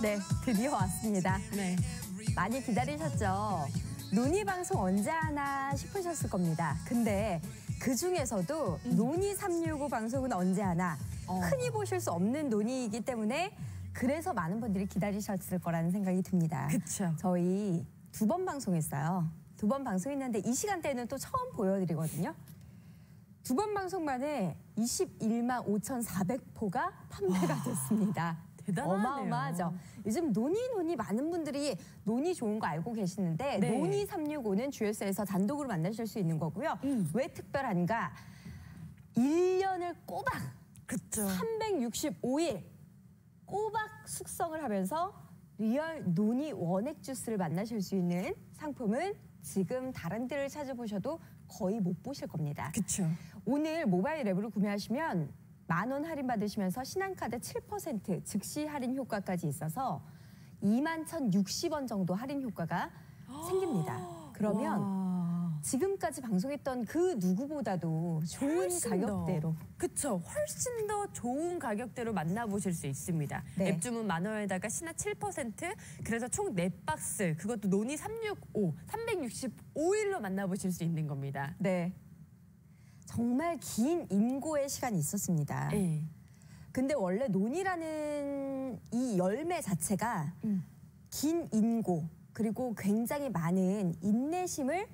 네, 드디어 왔습니다. 네. 많이 기다리셨죠? 논의 방송 언제 하나 싶으셨을 겁니다. 근데 그 중에서도 논의 365 방송은 언제 하나 흔히 보실 수 없는 논의이기 때문에 그래서 많은 분들이 기다리셨을 거라는 생각이 듭니다. 그쵸. 저희 2번 방송했어요. 2번 방송했는데 이 시간대는 또 처음 보여드리거든요. 2번 방송만에 21만 5,400포가 판매가 됐습니다. 대단하네요. 어마어마하죠. 요즘 논의 많은 분들이 논의 좋은 거 알고 계시는데 네. 논의 365는 GS에서 단독으로 만나실 수 있는 거고요. 왜 특별한가? 1년을 꼬박 그쵸. 365일 꼬박 숙성을 하면서 리얼 논의 원액 주스를 만나실 수 있는 상품은 지금 다른 데를 찾아보셔도 거의 못 보실 겁니다. 그쵸. 오늘 모바일 앱으로 구매하시면 10,000원 할인 받으시면서 신한카드 7% 즉시 할인 효과까지 있어서 21,060원 정도 할인 효과가 생깁니다. 그러면 와. 지금까지 방송했던 그 누구보다도 좋은 가격대로. 그쵸. 훨씬 더 좋은 가격대로 만나보실 수 있습니다. 네. 앱 주문 10,000원에다가 신화 7%, 그래서 총 4박스, 그것도 논의 365, 365일로 만나보실 수 있는 겁니다. 네. 정말 긴 임고의 시간이 있었습니다. 네. 근데 원래 논이라는 이 열매 자체가 긴 인고 그리고 굉장히 많은 인내심을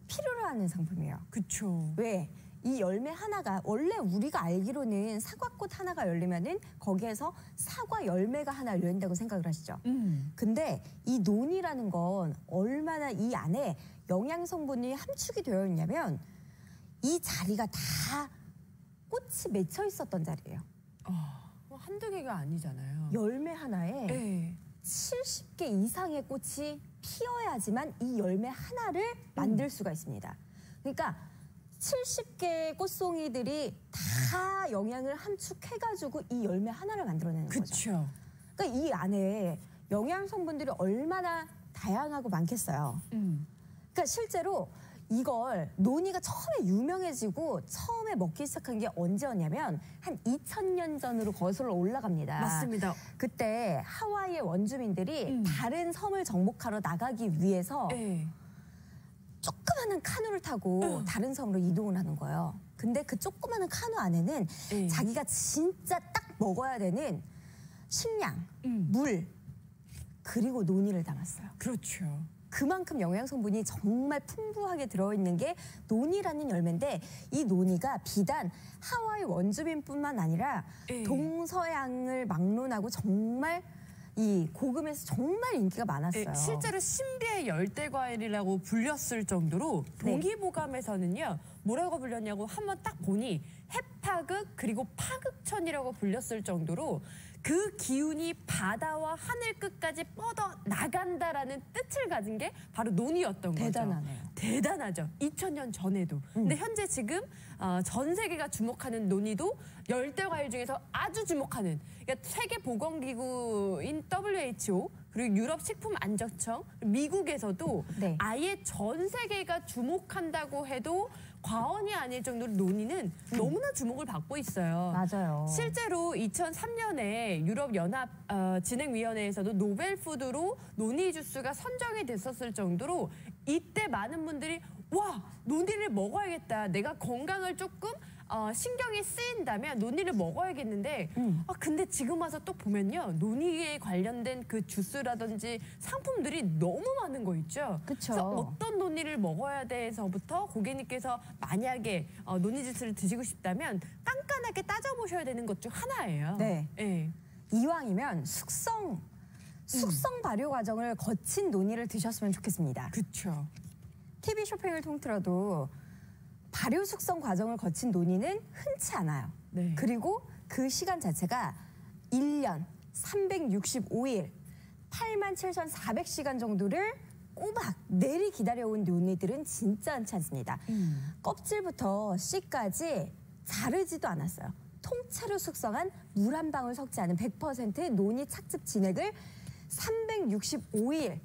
필요로 하는 상품이에요. 그쵸. 왜? 이 열매 하나가 원래 우리가 알기로는 사과꽃 하나가 열리면은 거기에서 사과 열매가 하나 열린다고 생각을 하시죠. 근데 이 논이라는 건 얼마나 이 안에 영양 성분이 함축이 되어 있냐면 이 자리가 다 꽃이 맺혀 있었던 자리예요. 한두 개가 아니잖아요. 열매 하나에 네. 70개 이상의 꽃이 피어야지만 이 열매 하나를 만들 수가 있습니다. 그러니까 70개의 꽃송이들이 다 영양을 함축해가지고 이 열매 하나를 만들어내는 거죠. 그쵸. 그러니까 이 안에 영양 성분들이 얼마나 다양하고 많겠어요. 그러니까 실제로 이걸 논이가 처음에 유명해지고 처음에 먹기 시작한 게 언제였냐면 한 2000년 전으로 거슬러 올라갑니다. 맞습니다. 그때 하와이의 원주민들이 다른 섬을 정복하러 나가기 위해서 네. 조그마한 카누를 타고 다른 섬으로 이동을 하는 거예요. 근데 그 조그마한 카누 안에는 자기가 진짜 딱 먹어야 되는 식량, 물, 그리고 논이를 담았어요. 그렇죠. 그만큼 영양 성분이 정말 풍부하게 들어있는 게 논이라는 열매인데 이 논이가 비단 하와이 원주민뿐만 아니라 동서양을 막론하고 정말 이 고금에서 정말 인기가 많았어요. 실제로 신비의 열대 과일이라고 불렸을 정도로 동의보감에서는요 뭐라고 불렸냐고 한번 딱 보니 해파극 그리고 파극천이라고 불렸을 정도로 그 기운이 바다와 하늘 끝까지 뻗어 나간다라는 뜻을 가진 게 바로 논이었던 거죠. 대단하네요. 대단하죠. 2000년 전에도. 근데 현재 지금 전 세계가 주목하는 논이도 열대 과일 중에서 아주 주목하는, 그러니까 세계보건기구인 WHO 그리고 유럽식품안전청, 미국에서도 아예 전 세계가 주목한다고 해도 과언이 아닐 정도로 논이는 너무나 주목을 받고 있어요. 맞아요. 실제로 2003년에 유럽연합 진행위원회에서도 노벨푸드로 논이 주스가 선정이 됐었을 정도로 이때 많은 분들이 와, 논이를 먹어야겠다. 내가 건강을 조금 신경이 쓰인다면 논이를 먹어야겠는데 근데 지금 와서 또 보면요. 논이에 관련된 그 주스라든지 상품들이 너무 많은 거 있죠. 그쵸. 그래서 어떤 논이를 먹어야 돼서부터 고객님께서 만약에 논이 주스를 드시고 싶다면 깐깐하게 따져보셔야 되는 것 중 하나예요. 네. 네. 이왕이면 숙성 발효 과정을 거친 논이를 드셨으면 좋겠습니다. 그렇죠. TV 쇼핑을 통틀어도 발효 숙성 과정을 거친 논이는 흔치 않아요. 네. 그리고 그 시간 자체가 1년 365일 87,400시간 정도를 꼬박 내리 기다려온 논이들은 진짜 흔치 않습니다. 껍질부터 씨까지 자르지도 않았어요. 통째로 숙성한 물 한 방울 섞지 않은 100% 논이 착즙 진액을 365일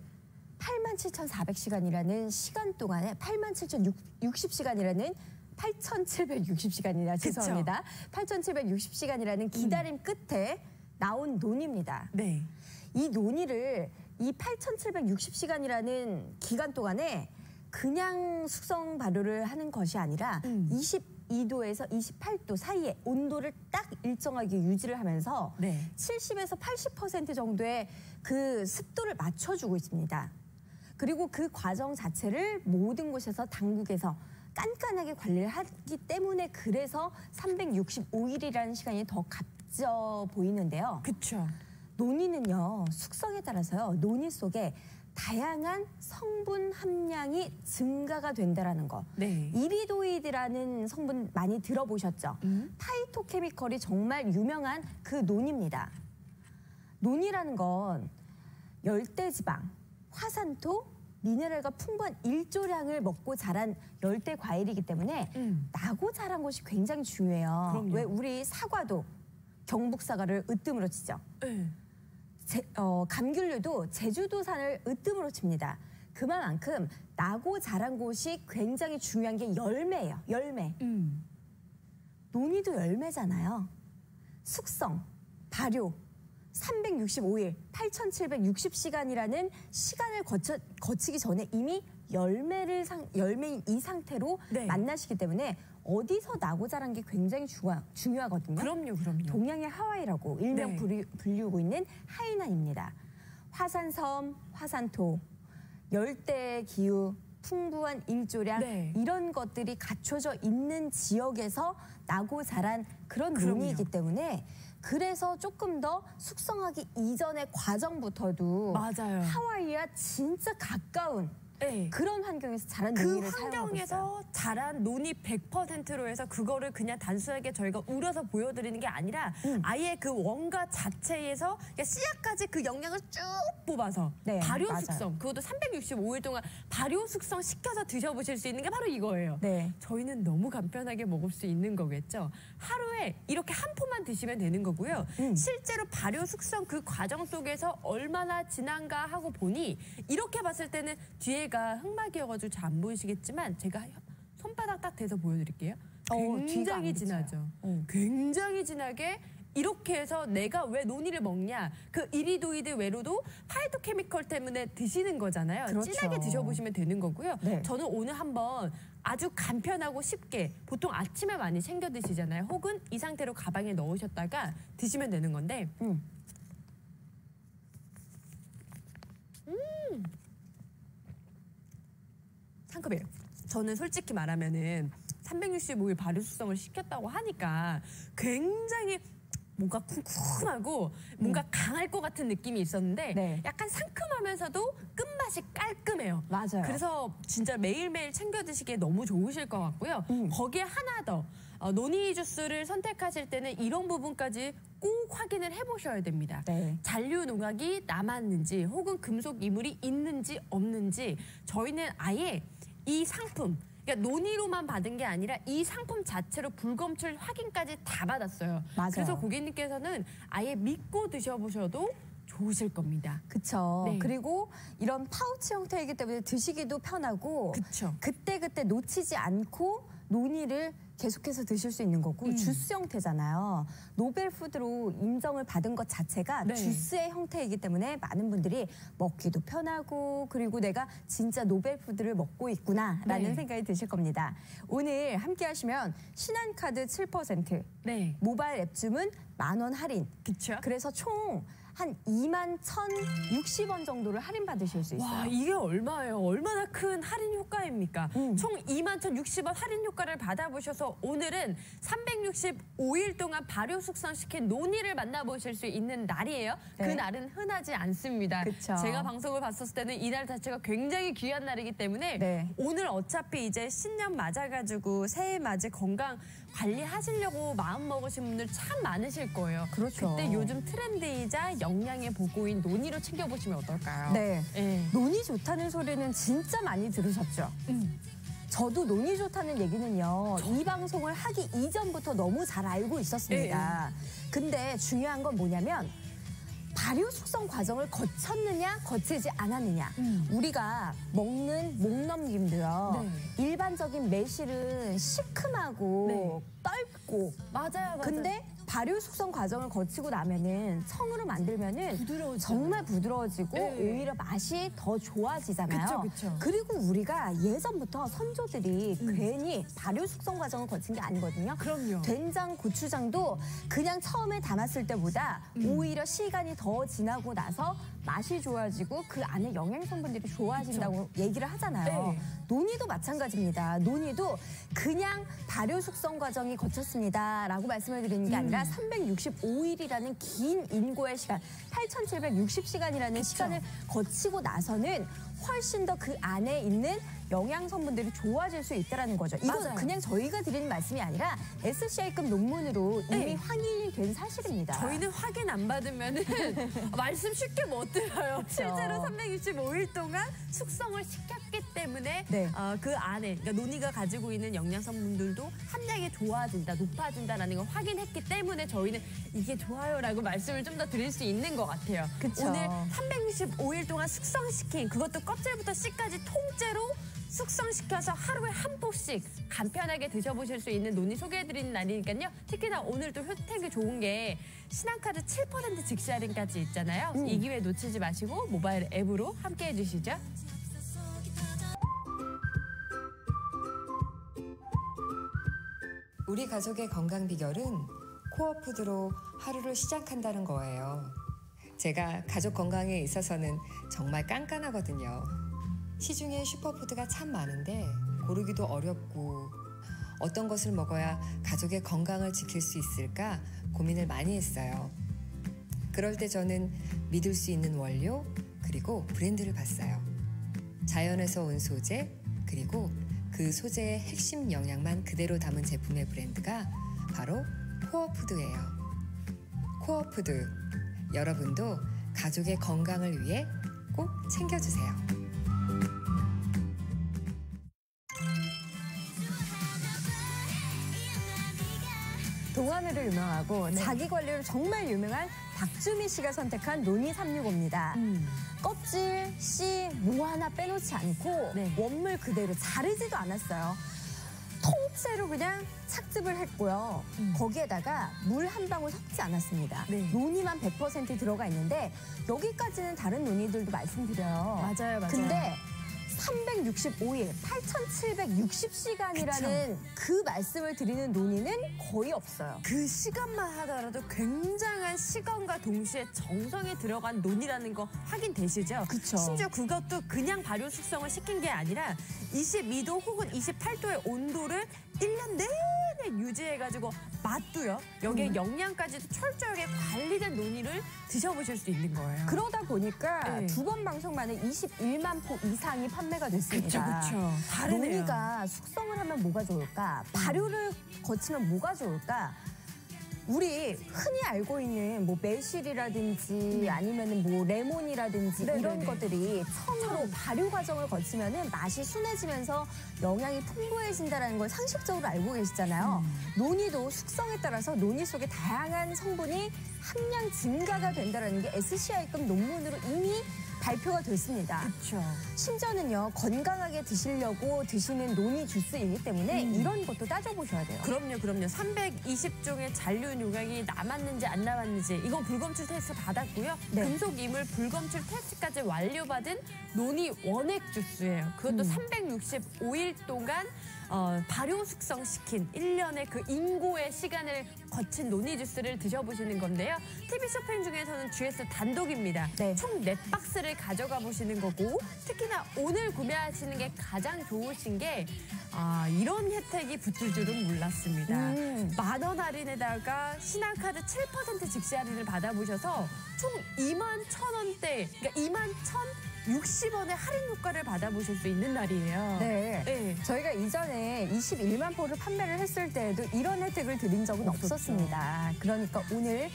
87,400시간이라는 시간 동안에 87,060시간이라는 8,760시간이나 죄송합니다. 8,760시간이라는 기다림 끝에 나온 논입니다. 네. 이 논의를 이 8,760시간이라는 기간 동안에 그냥 숙성 발효를 하는 것이 아니라 22도에서 28도 사이에 온도를 딱 일정하게 유지를 하면서 네. 70에서 80% 정도의 그 습도를 맞춰주고 있습니다. 그리고 그 과정 자체를 모든 곳에서 당국에서 깐깐하게 관리를 하기 때문에 그래서 365일이라는 시간이 더 값져 보이는데요. 그렇죠. 논이는요, 숙성에 따라서요, 논이 속에 다양한 성분 함량이 증가가 된다라는 거. 네. 이리도이드라는 성분 많이 들어보셨죠? 파이토케미컬이 정말 유명한 그 논입니다. 논이라는 건 열대지방, 화산토, 미네랄과 풍부한 일조량을 먹고 자란 열대 과일이기 때문에 나고 자란 것이 굉장히 중요해요. 그럼요. 왜 우리 사과도 경북 사과를 으뜸으로 치죠. 네. 감귤류도 제주도산을 으뜸으로 칩니다. 그만큼 나고 자란 곳이 굉장히 중요한 게 열매예요. 열매. 논이도 열매잖아요. 숙성, 발효, 365일, 8,760시간이라는 시간을 거치기 전에 이미 열매인 이 상태로 네. 만나시기 때문에 어디서 나고 자란 게 굉장히 중요하거든요. 그럼요. 동양의 하와이라고 일명 네. 불리우고 있는 하이난입니다. 화산섬, 화산토, 열대 기후, 풍부한 일조량 네. 이런 것들이 갖춰져 있는 지역에서 나고 자란 그런 그럼요. 논이기 때문에 그래서 조금 더 숙성하기 이전의 과정부터도 맞아요. 하와이와 진짜 가까운 네. 그런 환경에서 자란 그 논이를 사용하고 있어요. 환경에서 자란 논이 100%로 해서 그거를 그냥 단순하게 저희가 우려서 보여드리는 게 아니라 아예 그 원가 자체에서 그냥 씨앗까지 그 영양을 쭉 뽑아서 네, 발효 맞아요. 숙성, 그것도 365일 동안 발효 숙성 시켜서 드셔보실 수 있는 게 바로 이거예요. 네. 저희는 너무 간편하게 먹을 수 있는 거겠죠. 하루에 이렇게 한 포만 드시면 되는 거고요. 실제로 발효 숙성 그 과정 속에서 얼마나 지난가 하고 보니 이렇게 봤을 때는 뒤에가 흑막이어가지고 잘 안 보이시겠지만 제가 손바닥 딱 대서 보여드릴게요. 뒤가 안 굉장히 비쳐요. 진하죠. 굉장히 진하게 이렇게 해서 내가 왜 논이를 먹냐. 그 이리도이드 외로도 파이토케미컬 때문에 드시는 거잖아요. 그렇죠. 진하게 드셔보시면 되는 거고요. 네. 저는 오늘 한번 아주 간편하고 쉽게 보통 아침에 많이 챙겨 드시잖아요. 혹은 이 상태로 가방에 넣으셨다가 드시면 되는 건데 상큼해요. 저는 솔직히 말하면은 365일 발효 숙성을 시켰다고 하니까 굉장히 뭔가 쿰쿰하고 뭔가 강할 것 같은 느낌이 있었는데 네. 약간 상큼하면서도 끝맛이 깔끔해요. 맞아요. 그래서 진짜 매일매일 챙겨 드시기에 너무 좋으실 것 같고요. 거기에 하나 더 노니 주스를 선택하실 때는 이런 부분까지 꼭 확인을 해보셔야 됩니다. 네. 잔류 농약이 남았는지 혹은 금속 이물이 있는지 없는지 저희는 아예 이 상품 그러니까 논의로만 받은 게 아니라 이 상품 자체로 불검출 확인까지 다 받았어요. 맞아요. 그래서 고객님께서는 아예 믿고 드셔보셔도 좋으실 겁니다. 그쵸. 네. 그리고 이런 파우치 형태이기 때문에 드시기도 편하고 그쵸. 그때그때 놓치지 않고 논이를 계속해서 드실 수 있는 거고 주스 형태잖아요. 노벨 푸드로 인정을 받은 것 자체가 네. 주스의 형태이기 때문에 많은 분들이 먹기도 편하고 그리고 내가 진짜 노벨 푸드를 먹고 있구나라는 네. 생각이 드실 겁니다. 오늘 함께 하시면 신한카드 7%, 네. 모바일 앱 주문 10,000원 할인. 그쵸? 그래서 총 한 21,060원 정도를 할인받으실 수 있어요. 와, 이게 얼마예요? 얼마나 큰 할인 효과입니까? 총 21,060원 할인 효과를 받아보셔서 오늘은 365일 동안 발효 숙성시킨 논이를 만나보실 수 있는 날이에요. 네. 그 날은 흔하지 않습니다. 그쵸. 제가 방송을 봤었을 때는 이날 자체가 굉장히 귀한 날이기 때문에 네. 오늘 어차피 이제 신년 맞아가지고 새해 맞이 건강 관리하시려고 마음 먹으신 분들 참 많으실 거예요. 그렇죠. 그때 요즘 트렌드이자 영양의 보고인 논이로 챙겨보시면 어떨까요? 네. 예. 논이 좋다는 소리는 진짜 많이 들으셨죠? 저도 논이 좋다는 얘기는요. 이 방송을 하기 이전부터 너무 잘 알고 있었습니다. 근데 중요한 건 뭐냐면 발효 숙성 과정을 거쳤느냐 거치지 않았느냐. 우리가 먹는 목넘김도요. 일반적인 매실은 시큼하고 떫고 맞아요. 근데 발효 숙성 과정을 거치고 나면은 청으로 만들면은 정말 부드러워지고 네. 오히려 맛이 더 좋아지잖아요. 그쵸. 그리고 우리가 예전부터 선조들이 괜히 발효 숙성 과정을 거친 게 아니거든요. 그럼요. 된장, 고추장도 그냥 처음에 담았을 때보다 오히려 시간이 더 지나고 나서 맛이 좋아지고 그 안에 영양 성분들이 좋아진다고 얘기를 하잖아요. 네. 논이도 마찬가지입니다. 논이도 그냥 발효 숙성 과정이 거쳤습니다라고 말씀을 드리는 게 아니라 365일이라는 긴 인고의 시간, 8,760시간이라는 시간을 거치고 나서는 훨씬 더 그 안에 있는 영양 성분들이 좋아질 수 있다는 거죠. 이건 맞아요. 그냥 저희가 드리는 말씀이 아니라 SCI급 논문으로 이미 확인이 된 사실입니다. 저희는 확인 안 받으면은 말씀 쉽게 못 들어요. 실제로 365일 동안 숙성을 시켰기 때문에 네. 그 안에 그러니까 논이가 가지고 있는 영양 성분들도 함량이 좋아진다, 높아진다라는 걸 확인했기 때문에 저희는 이게 좋아요라고 말씀을 좀 더 드릴 수 있는 것 같아요. 그쵸. 오늘 365일 동안 숙성시킨 그것도 껍질부터 씨까지 통째로 숙성시켜서 하루에 한 포씩 간편하게 드셔보실 수 있는 논이 소개해드리는 날이니까요. 특히나 오늘 또 혜택이 좋은 게 신한카드 7% 즉시 할인까지 있잖아요. 이 기회 놓치지 마시고 모바일 앱으로 함께 해주시죠. 우리 가족의 건강 비결은 코어푸드로 하루를 시작한다는 거예요. 제가 가족 건강에 있어서는 정말 깐깐하거든요. 시중에 슈퍼푸드가 참 많은데 고르기도 어렵고 어떤 것을 먹어야 가족의 건강을 지킬 수 있을까 고민을 많이 했어요. 그럴 때 저는 믿을 수 있는 원료 그리고 브랜드를 봤어요. 자연에서 온 소재 그리고 그 소재의 핵심 영양만 그대로 담은 제품의 브랜드가 바로 코어푸드예요. 코어푸드, 여러분도 가족의 건강을 위해 꼭 챙겨주세요. 동안으로 유명하고 자기 관리로 정말 유명한 박주미 씨가 선택한 논이 365입니다. 껍질, 씨 뭐 하나 빼놓지 않고 원물 그대로 자르지도 않았어요. 통째로 그냥 착즙을 했고요. 거기에다가 물 한 방울 섞지 않았습니다. 논이만 100% 들어가 있는데 여기까지는 다른 논이들도 말씀드려요. 맞아요. 근데 365일, 8,760시간이라는 그 말씀을 드리는 논의는 거의 없어요. 그 시간만 하더라도 굉장한 시간과 동시에 정성이 들어간 논이라는 거 확인되시죠? 그쵸. 심지어 그것도 그냥 발효 숙성을 시킨 게 아니라 22도 혹은 28도의 온도를 1년 내내 유지해가지고 맛도요. 여기에 영양까지도 철저하게 관리된 논이를 드셔보실 수 있는 거예요. 그러다 보니까 네. 두 번 방송 만에 21만 포 이상이 판매가 됐습니다. 그쵸. 다르네요. 논이가 숙성을 하면 뭐가 좋을까? 발효를 거치면 뭐가 좋을까? 우리 흔히 알고 있는 뭐 매실이라든지 아니면은 뭐 레몬이라든지 이런 네네네. 것들이 청으로 발효 과정을 거치면은 맛이 순해지면서 영양이 풍부해진다는 걸 상식적으로 알고 계시잖아요. 논이도 숙성에 따라서 논이 속에 다양한 성분이 함량 증가가 된다는 게 SCI급 논문으로 이미 발표가 됐습니다. 그렇죠. 심지어는요, 건강하게 드시려고 드시는 논이 주스이기 때문에 이런 것도 따져보셔야 돼요. 그럼요. 320종의 잔류 용액이 남았는지 안 남았는지 이건 불검출 테스트 받았고요. 네. 금속 이물 불검출 테스트까지 완료받은 논이 원액 주스예요. 그것도 365일 동안 발효 숙성시킨 1년의 그 인고의 시간을 거친 논이 주스를 드셔보시는 건데요. TV 쇼핑 중에서는 GS 단독입니다. 네. 총 4박스를 가져가 보시는 거고 특히나 오늘 구매하시는 게 가장 좋으신 게 이런 혜택이 붙을 줄은 몰랐습니다. 10,000원 할인에다가 신한카드 7% 즉시 할인을 받아보셔서 총 21,000원대, 그러니까 21,060원의 할인 효과를 받아보실 수 있는 날이에요. 네. 네. 저희가 이전에 21만 포를 판매를 했을 때에도 이런 혜택을 드린 적은 없었습니다. 그러니까 오늘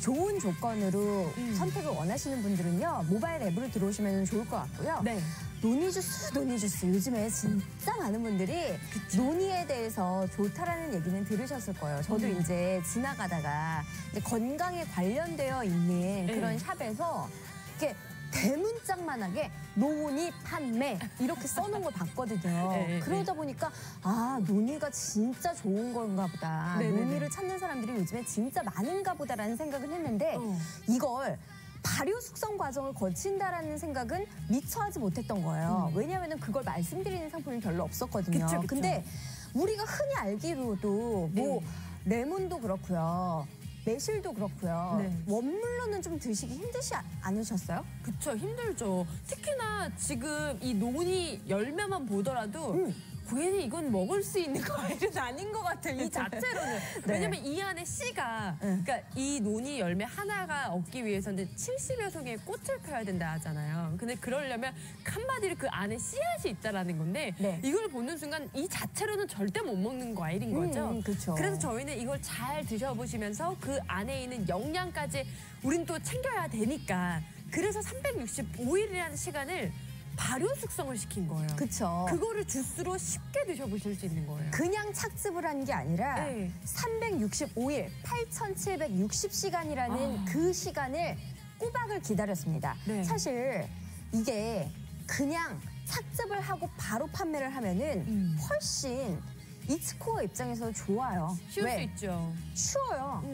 좋은 조건으로 선택을 원하시는 분들은요, 모바일 앱으로 들어오시면 좋을 것 같고요. 네. 논이주스 요즘에 진짜 많은 분들이 논이에 대해서 좋다라는 얘기는 들으셨을 거예요. 저도 이제 지나가다가 이제 건강에 관련되어 있는 그런 샵에서 이렇게 대문짝만하게 논의 판매 이렇게 써놓은 걸 봤거든요. 네, 그러다 보니까 아 논의가 진짜 좋은 건가 보다. 네, 네, 논의를 찾는 사람들이 요즘에 진짜 많은가 보다라는 생각을 했는데 이걸 발효 숙성 과정을 거친다라는 생각은 미처 하지 못했던 거예요. 왜냐하면 그걸 말씀드리는 상품이 별로 없었거든요. 그쵸. 근데 우리가 흔히 알기로도 뭐 레몬도 그렇고요. 매실도 그렇고요. 네. 원물로는 좀 드시기 힘드시 않으셨어요? 그쵸, 힘들죠. 특히나 지금 이 논이 열매만 보더라도 고객님 이건 먹을 수 있는 과일은 아닌 것 같아요. 이 자체로는. 왜냐면 이 안에 씨가 그러니까 이 논이 열매 하나가 얻기 위해서는 70여 송의 꽃을 펴야 된다 하잖아요. 근데 그러려면 한마디로 그 안에 씨앗이 있다라는 건데 이걸 보는 순간 이 자체로는 절대 못 먹는 과일인 거죠. 그쵸. 그래서 저희는 이걸 잘 드셔보시면서 그 안에 있는 영양까지 우린 또 챙겨야 되니까 그래서 365일이라는 시간을 발효 숙성을 시킨 거예요. 그쵸. 그거를 주스로 쉽게 드셔보실 수 있는 거예요. 그냥 착즙을 한 게 아니라 365일, 8,760시간이라는 그 시간을 꼬박을 기다렸습니다. 사실 이게 그냥 착즙을 하고 바로 판매를 하면은 훨씬 이츠코어 입장에서 좋아요. 쉬울 수 있죠. 쉬워요.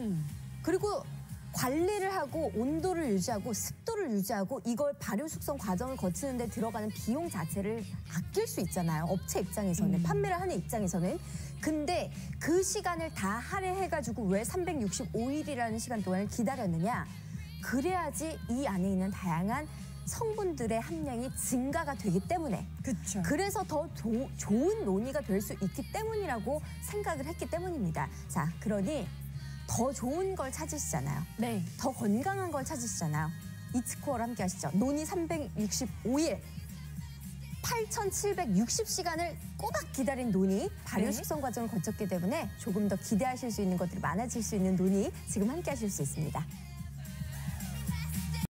그리고 관리를 하고 온도를 유지하고 습도를 유지하고 이걸 발효 숙성 과정을 거치는 데 들어가는 비용 자체를 아낄 수 있잖아요. 업체 입장에서는, 판매를 하는 입장에서는. 근데 그 시간을 다 할애해가지고 왜 365일이라는 시간 동안을 기다렸느냐. 그래야지 이 안에 있는 다양한 성분들의 함량이 증가가 되기 때문에 그쵸. 그래서 더 좋은 논의가 될 수 있기 때문이라고 생각을 했기 때문입니다. 자, 그러니 더 좋은 걸 찾으시잖아요. 네. 더 건강한 걸 찾으시잖아요. 이츠코어를 함께 하시죠. 논의 365일, 8,760시간을 꼬박 기다린 논의, 발효 숙성 과정을 거쳤기 때문에 조금 더 기대하실 수 있는 것들이 많아질 수 있는 논의 지금 함께 하실 수 있습니다.